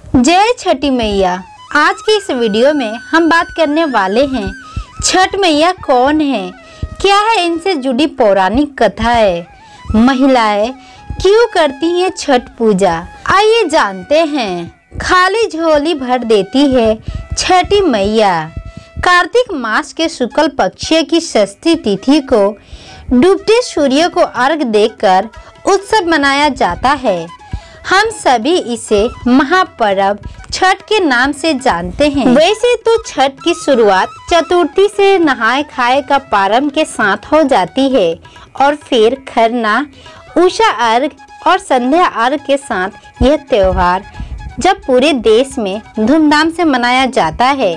जय छठी मैया। आज की इस वीडियो में हम बात करने वाले हैं छठ मैया कौन है, क्या है इनसे जुड़ी पौराणिक कथा है, महिलाएं क्यों करती हैं छठ पूजा, आइए जानते हैं। खाली झोली भर देती है छठी मैया। कार्तिक मास के शुक्ल पक्ष की षष्ठी तिथि को डूबते सूर्य को अर्घ देकर उत्सव मनाया जाता है। हम सभी इसे महापर्व छठ के नाम से जानते हैं। वैसे तो छठ की शुरुआत चतुर्थी से नहाए खाए का प्रारंभ के साथ हो जाती है और फिर खरना, उषा अर्घ और संध्या अर्घ के साथ यह त्योहार जब पूरे देश में धूमधाम से मनाया जाता है।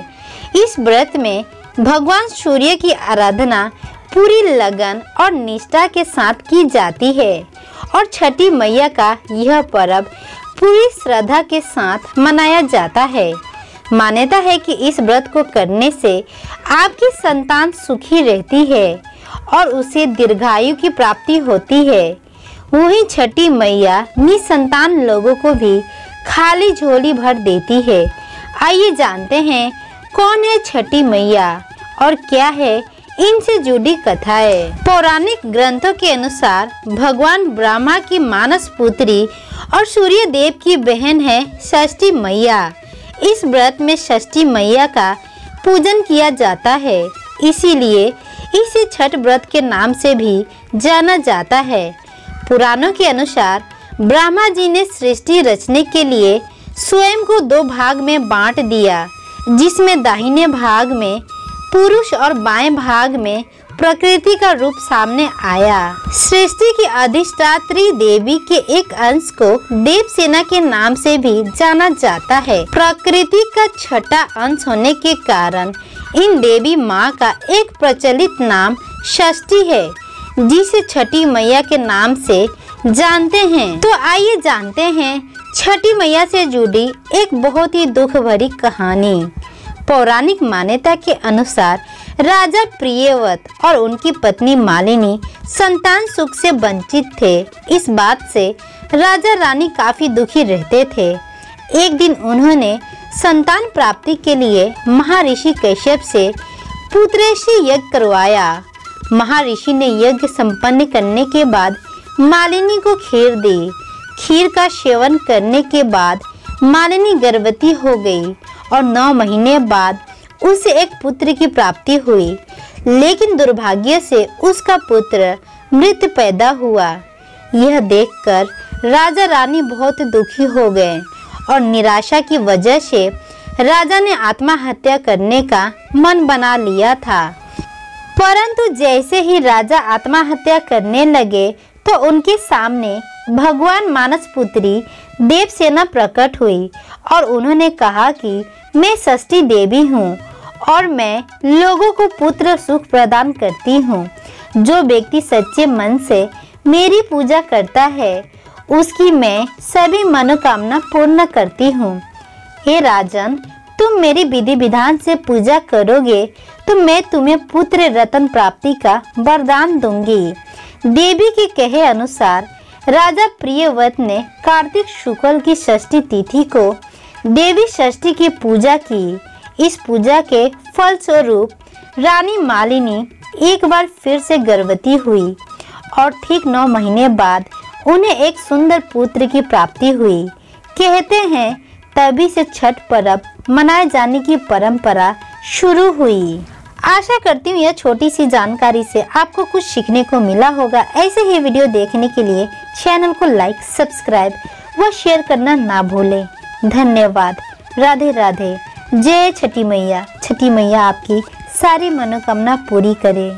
इस व्रत में भगवान सूर्य की आराधना पूरी लगन और निष्ठा के साथ की जाती है और छठी मैया का यह पर्व पूरी श्रद्धा के साथ मनाया जाता है। मान्यता है कि इस व्रत को करने से आपकी संतान सुखी रहती है और उसे दीर्घायु की प्राप्ति होती है। वहीं छठी मैया निसंतान लोगों को भी खाली झोली भर देती है। आइए जानते हैं कौन है छठी मैया और क्या है इनसे जुड़ी कथाएं। पौराणिक ग्रंथों के अनुसार भगवान ब्रह्मा की मानस पुत्री और सूर्य देव की बहन है षष्ठी मैया। इस व्रत में षष्ठी मैया का पूजन किया जाता है, इसीलिए इसे छठ व्रत के नाम से भी जाना जाता है। पुराणों के अनुसार ब्रह्मा जी ने सृष्टि रचने के लिए स्वयं को दो भाग में बांट दिया, जिसमें दाहिने भाग में पुरुष और बाएं भाग में प्रकृति का रूप सामने आया। सृष्टि की अधिष्ठात्री देवी के एक अंश को देवसेना के नाम से भी जाना जाता है। प्रकृति का छठा अंश होने के कारण इन देवी माँ का एक प्रचलित नाम षष्ठी है, जिसे छठी मैया के नाम से जानते हैं। तो आइए जानते हैं छठी मैया से जुड़ी एक बहुत ही दुख भरी कहानी। पौराणिक मान्यता के अनुसार राजा प्रियव्रत और उनकी पत्नी मालिनी संतान सुख से वंचित थे। इस बात से राजा रानी काफी दुखी रहते थे। एक दिन उन्होंने संतान प्राप्ति के लिए महर्षि कश्यप से पुत्रेशी यज्ञ करवाया। महर्षि ने यज्ञ संपन्न करने के बाद मालिनी को खीर दी। खीर का सेवन करने के बाद मालिनी गर्भवती हो गई और 9 महीने बाद उसे एक पुत्र की प्राप्ति हुई, लेकिन दुर्भाग्य से उसका पुत्र मृत पैदा हुआ। यह देखकर राजा रानी बहुत दुखी हो गए और निराशा की वजह से राजा ने आत्महत्या करने का मन बना लिया था। परंतु जैसे ही राजा आत्महत्या करने लगे तो उनके सामने भगवान मानस पुत्री देवसेना प्रकट हुई और उन्होंने कहा कि मैं षष्ठी देवी हूँ और मैं लोगों को पुत्र सुख प्रदान करती हूँ। जो व्यक्ति सच्चे मन से मेरी पूजा करता है उसकी मैं सभी मनोकामना पूर्ण करती हूँ। हे राजन, तुम मेरी विधि विधान से पूजा करोगे तो मैं तुम्हें पुत्र रत्न प्राप्ति का वरदान दूंगी। देवी के कहे अनुसार राजा प्रियव्रत ने कार्तिक शुक्ल की षष्ठी तिथि को देवी षष्ठी की पूजा की। इस पूजा के फलस्वरूप रानी मालिनी एक बार फिर से गर्भवती हुई और ठीक 9 महीने बाद उन्हें एक सुंदर पुत्र की प्राप्ति हुई। कहते हैं तभी से छठ पर्व मनाए जाने की परंपरा शुरू हुई। आशा करती हूँ यह छोटी सी जानकारी से आपको कुछ सीखने को मिला होगा। ऐसे ही वीडियो देखने के लिए चैनल को लाइक, सब्सक्राइब व शेयर करना ना भूलें। धन्यवाद। राधे राधे। जय छठी मैया। छठी मैया आपकी सारी मनोकामना पूरी करे।